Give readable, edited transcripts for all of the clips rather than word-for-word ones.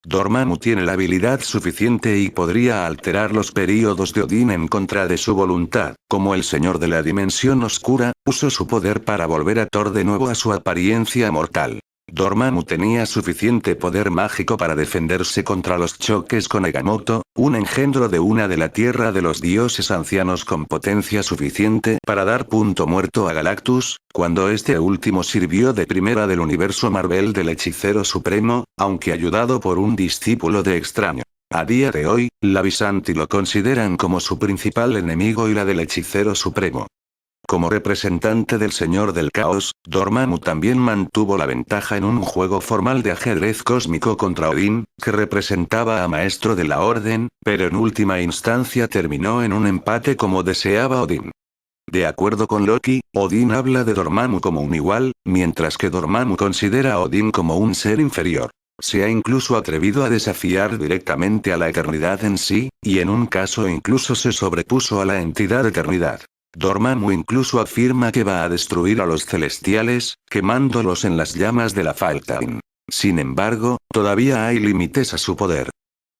Dormammu tiene la habilidad suficiente y podría alterar los períodos de Odín en contra de su voluntad. Como el señor de la dimensión oscura, usó su poder para volver a Thor de nuevo a su apariencia mortal. Dormammu tenía suficiente poder mágico para defenderse contra los choques con Agamotto, un engendro de una de la tierra de los dioses ancianos con potencia suficiente para dar punto muerto a Galactus, cuando este último sirvió de primera del universo Marvel del hechicero supremo, aunque ayudado por un discípulo de extraño. A día de hoy, la Visanti lo consideran como su principal enemigo y la del hechicero supremo. Como representante del Señor del Caos, Dormammu también mantuvo la ventaja en un juego formal de ajedrez cósmico contra Odín, que representaba a Maestro de la Orden, pero en última instancia terminó en un empate como deseaba Odín. De acuerdo con Loki, Odín habla de Dormammu como un igual, mientras que Dormammu considera a Odín como un ser inferior. Se ha incluso atrevido a desafiar directamente a la eternidad en sí, y en un caso incluso se sobrepuso a la entidad eternidad. Dormammu incluso afirma que va a destruir a los celestiales, quemándolos en las llamas de la Falta'in. Sin embargo, todavía hay límites a su poder.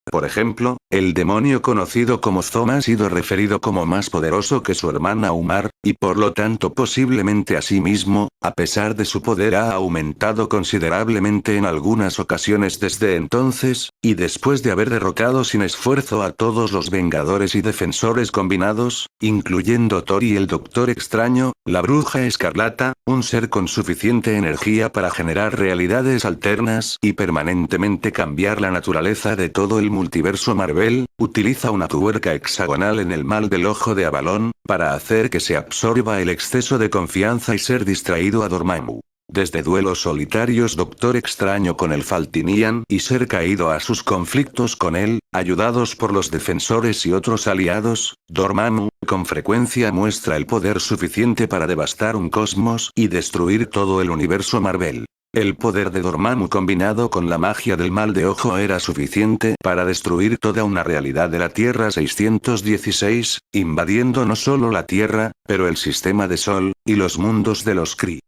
Por ejemplo, el demonio conocido como Zoma ha sido referido como más poderoso que su hermana Umar, y por lo tanto posiblemente a sí mismo, a pesar de su poder ha aumentado considerablemente en algunas ocasiones desde entonces, y después de haber derrotado sin esfuerzo a todos los Vengadores y Defensores combinados, incluyendo Thor y el Doctor Extraño, la Bruja Escarlata, un ser con suficiente energía para generar realidades alternas y permanentemente cambiar la naturaleza de todo el multiverso Marvel, utiliza una tuerca hexagonal en el mal del ojo de Avalon, para hacer que se absorba el exceso de confianza y ser distraído a Dormammu. Desde duelos solitarios Doctor Extraño con el Faltinian y ser caído a sus conflictos con él, ayudados por los defensores y otros aliados, Dormammu, con frecuencia muestra el poder suficiente para devastar un cosmos y destruir todo el universo Marvel. El poder de Dormammu combinado con la magia del mal de ojo era suficiente para destruir toda una realidad de la Tierra 616, invadiendo no solo la Tierra, pero el sistema de Sol, y los mundos de los Kree.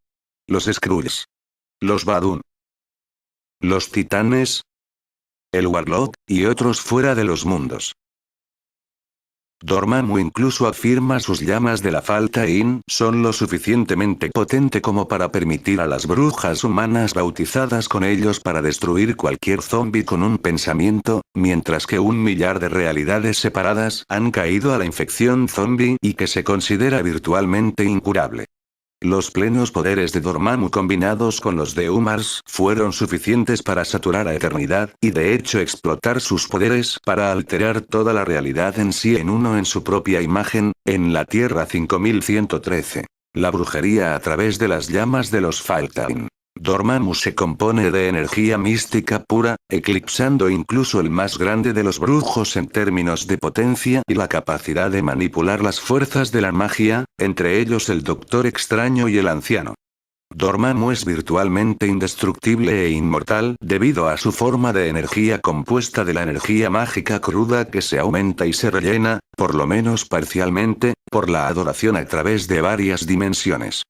Los Skrulls. Los Badun. Los Titanes. El Warlock, y otros fuera de los mundos. Dormammu incluso afirma sus llamas de la Falta'in son lo suficientemente potente como para permitir a las brujas humanas bautizadas con ellos para destruir cualquier zombie con un pensamiento, mientras que 1 millar de realidades separadas han caído a la infección zombie y que se considera virtualmente incurable. Los plenos poderes de Dormammu combinados con los de Umars fueron suficientes para saturar a Eternidad, y de hecho explotar sus poderes para alterar toda la realidad en sí en uno en su propia imagen, en la Tierra 5113. La brujería a través de las llamas de los Falta'in. Dormammu se compone de energía mística pura, eclipsando incluso el más grande de los brujos en términos de potencia y la capacidad de manipular las fuerzas de la magia, entre ellos el Doctor Extraño y el Anciano. Dormammu es virtualmente indestructible e inmortal debido a su forma de energía compuesta de la energía mágica cruda que se aumenta y se rellena, por lo menos parcialmente, por la adoración a través de varias dimensiones.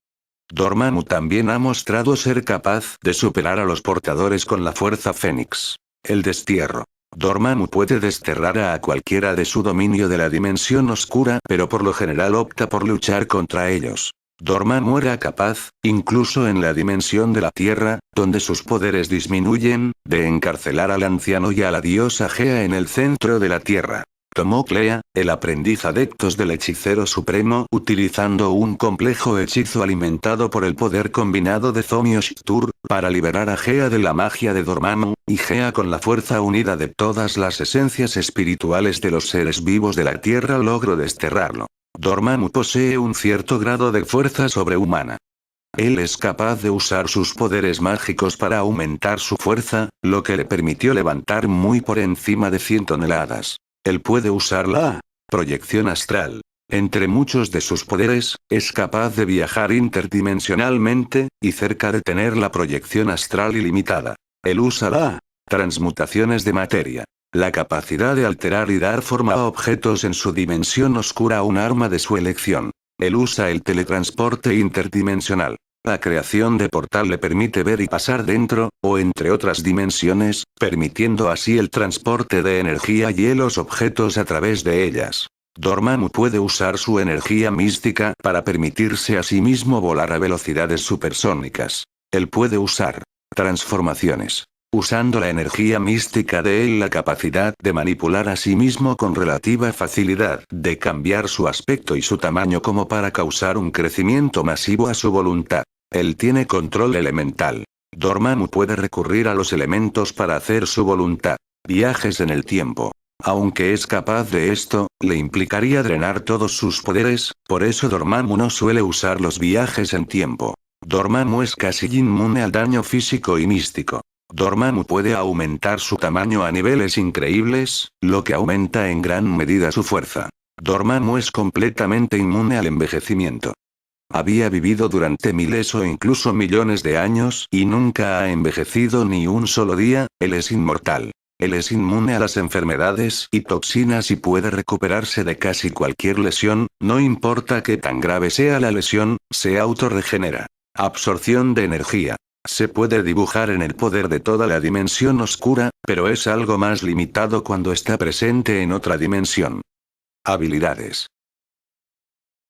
Dormammu también ha mostrado ser capaz de superar a los portadores con la fuerza Fénix. El destierro. Dormammu puede desterrar a cualquiera de su dominio de la dimensión oscura, pero por lo general opta por luchar contra ellos. Dormammu era capaz, incluso en la dimensión de la Tierra, donde sus poderes disminuyen, de encarcelar al anciano y a la diosa Gea en el centro de la Tierra. Tomó Clea, el aprendiz adeptos del hechicero supremo, utilizando un complejo hechizo alimentado por el poder combinado de Zomioshtur, para liberar a Gea de la magia de Dormammu, y Gea con la fuerza unida de todas las esencias espirituales de los seres vivos de la Tierra logró desterrarlo. Dormammu posee un cierto grado de fuerza sobrehumana. Él es capaz de usar sus poderes mágicos para aumentar su fuerza, lo que le permitió levantar muy por encima de 100 toneladas. Él puede usar la proyección astral. Entre muchos de sus poderes, es capaz de viajar interdimensionalmente, y cerca de tener la proyección astral ilimitada. Él usa la transmutaciones de materia. La capacidad de alterar y dar forma a objetos en su dimensión oscura, un arma de su elección. Él usa el teletransporte interdimensional. La creación de portal le permite ver y pasar dentro, o entre otras dimensiones, permitiendo así el transporte de energía y los objetos a través de ellas. Dormammu puede usar su energía mística para permitirse a sí mismo volar a velocidades supersónicas. Él puede usar transformaciones. Usando la energía mística de él, la capacidad de manipular a sí mismo con relativa facilidad, de cambiar su aspecto y su tamaño como para causar un crecimiento masivo a su voluntad. Él tiene control elemental. Dormammu puede recurrir a los elementos para hacer su voluntad. Viajes en el tiempo. Aunque es capaz de esto, le implicaría drenar todos sus poderes, por eso Dormammu no suele usar los viajes en tiempo. Dormammu es casi inmune al daño físico y místico. Dormammu puede aumentar su tamaño a niveles increíbles, lo que aumenta en gran medida su fuerza. Dormammu es completamente inmune al envejecimiento. Había vivido durante miles o incluso millones de años y nunca ha envejecido ni un solo día. Él es inmortal. Él es inmune a las enfermedades y toxinas y puede recuperarse de casi cualquier lesión, no importa qué tan grave sea la lesión, se autorregenera. Absorción de energía. Se puede dibujar en el poder de toda la dimensión oscura, pero es algo más limitado cuando está presente en otra dimensión. Habilidades.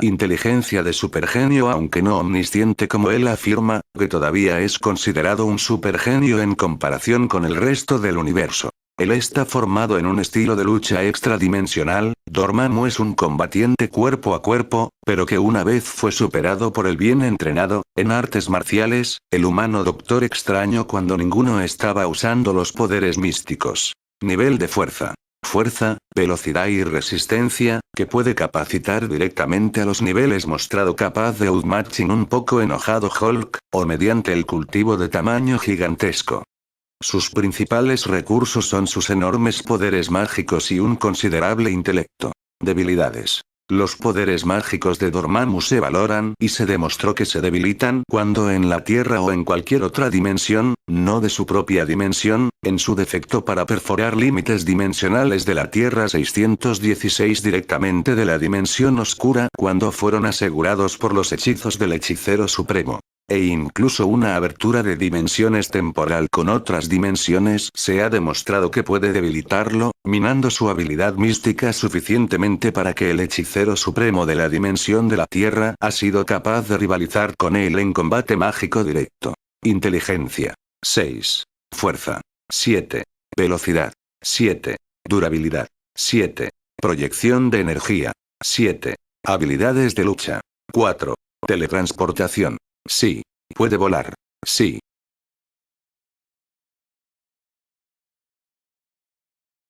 Inteligencia de supergenio. Aunque no omnisciente como él afirma, que todavía es considerado un supergenio en comparación con el resto del universo. Él está formado en un estilo de lucha extradimensional. Dormammu es un combatiente cuerpo a cuerpo, pero que una vez fue superado por el bien entrenado, en artes marciales, el humano Doctor Extraño cuando ninguno estaba usando los poderes místicos. Nivel de fuerza. Fuerza, velocidad y resistencia, que puede capacitar directamente a los niveles mostrado capaz de outmatching un poco enojado Hulk, o mediante el cultivo de tamaño gigantesco. Sus principales recursos son sus enormes poderes mágicos y un considerable intelecto. Debilidades. Los poderes mágicos de Dormammu se valoran y se demostró que se debilitan cuando en la Tierra o en cualquier otra dimensión, no de su propia dimensión, en su defecto para perforar límites dimensionales de la Tierra 616 directamente de la dimensión oscura cuando fueron asegurados por los hechizos del hechicero supremo. E incluso una abertura de dimensiones temporal con otras dimensiones se ha demostrado que puede debilitarlo, minando su habilidad mística suficientemente para que el hechicero supremo de la dimensión de la Tierra ha sido capaz de rivalizar con él en combate mágico directo. Inteligencia. 6. Fuerza. 7. Velocidad. 7. Durabilidad. 7. Proyección de energía. 7. Habilidades de lucha. 4. Teletransportación. Sí. Puede volar. Sí.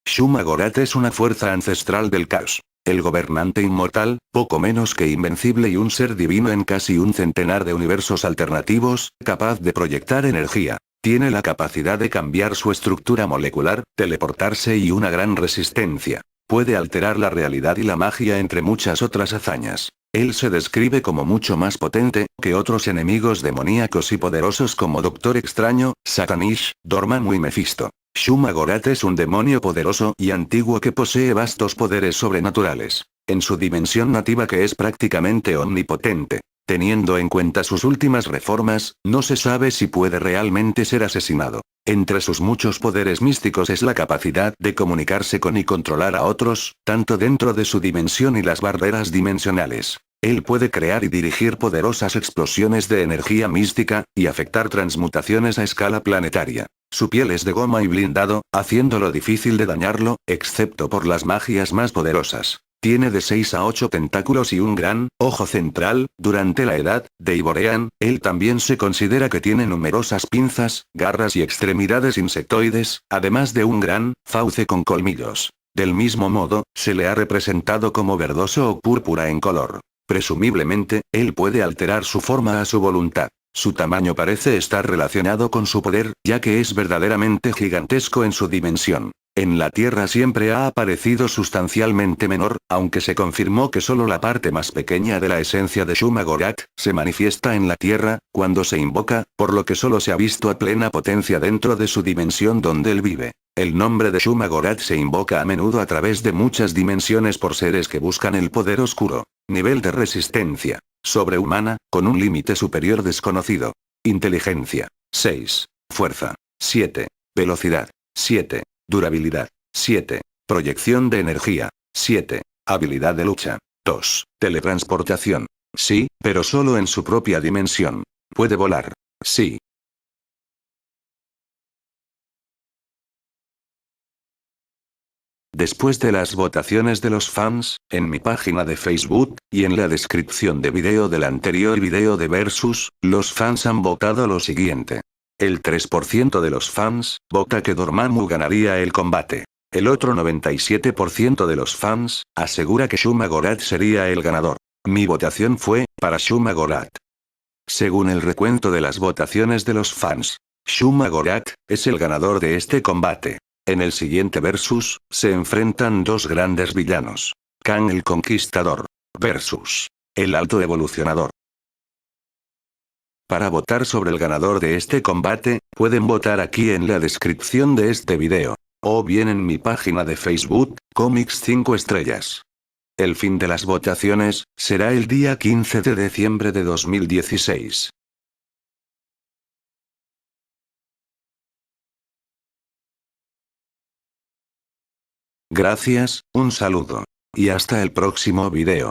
Shuma-Gorath es una fuerza ancestral del caos. El gobernante inmortal, poco menos que invencible y un ser divino en casi un centenar de universos alternativos, capaz de proyectar energía. Tiene la capacidad de cambiar su estructura molecular, teleportarse y una gran resistencia. Puede alterar la realidad y la magia entre muchas otras hazañas. Él se describe como mucho más potente que otros enemigos demoníacos y poderosos como Doctor Extraño, Satanish, Dormammu y Mephisto. Shuma-Gorath es un demonio poderoso y antiguo que posee vastos poderes sobrenaturales. En su dimensión nativa que es prácticamente omnipotente. Teniendo en cuenta sus últimas reformas, no se sabe si puede realmente ser asesinado. Entre sus muchos poderes místicos es la capacidad de comunicarse con y controlar a otros, tanto dentro de su dimensión y las barreras dimensionales. Él puede crear y dirigir poderosas explosiones de energía mística, y afectar transmutaciones a escala planetaria. Su piel es de goma y blindado, haciéndolo difícil de dañarlo, excepto por las magias más poderosas. Tiene de 6 a 8 tentáculos y un gran ojo central. Durante la edad de Iborean, él también se considera que tiene numerosas pinzas, garras y extremidades insectoides, además de un gran fauce con colmillos. Del mismo modo, se le ha representado como verdoso o púrpura en color. Presumiblemente, él puede alterar su forma a su voluntad. Su tamaño parece estar relacionado con su poder, ya que es verdaderamente gigantesco en su dimensión. En la Tierra siempre ha aparecido sustancialmente menor, aunque se confirmó que solo la parte más pequeña de la esencia de Shuma-Gorath se manifiesta en la Tierra, cuando se invoca, por lo que solo se ha visto a plena potencia dentro de su dimensión donde él vive. El nombre de Shuma-Gorath se invoca a menudo a través de muchas dimensiones por seres que buscan el poder oscuro. Nivel de resistencia. Sobrehumana, con un límite superior desconocido. Inteligencia. 6. Fuerza. 7. Velocidad. 7. Durabilidad. 7. Proyección de energía. 7. Habilidad de lucha. 2. Teletransportación. Sí, pero solo en su propia dimensión. Puede volar. Sí. Después de las votaciones de los fans, en mi página de Facebook, y en la descripción de video del anterior video de Versus, los fans han votado lo siguiente. El 3% de los fans vota que Dormammu ganaría el combate. El otro 97% de los fans asegura que Shuma Gorath sería el ganador. Mi votación fue para Shuma Gorath. Según el recuento de las votaciones de los fans, Shuma Gorath es el ganador de este combate. En el siguiente versus, se enfrentan dos grandes villanos. Kang el Conquistador versus el Alto Evolucionador. Para votar sobre el ganador de este combate, pueden votar aquí en la descripción de este video. O bien en mi página de Facebook, Comics 5 estrellas. El fin de las votaciones será el día 15 de diciembre de 2016. Gracias, un saludo. Y hasta el próximo video.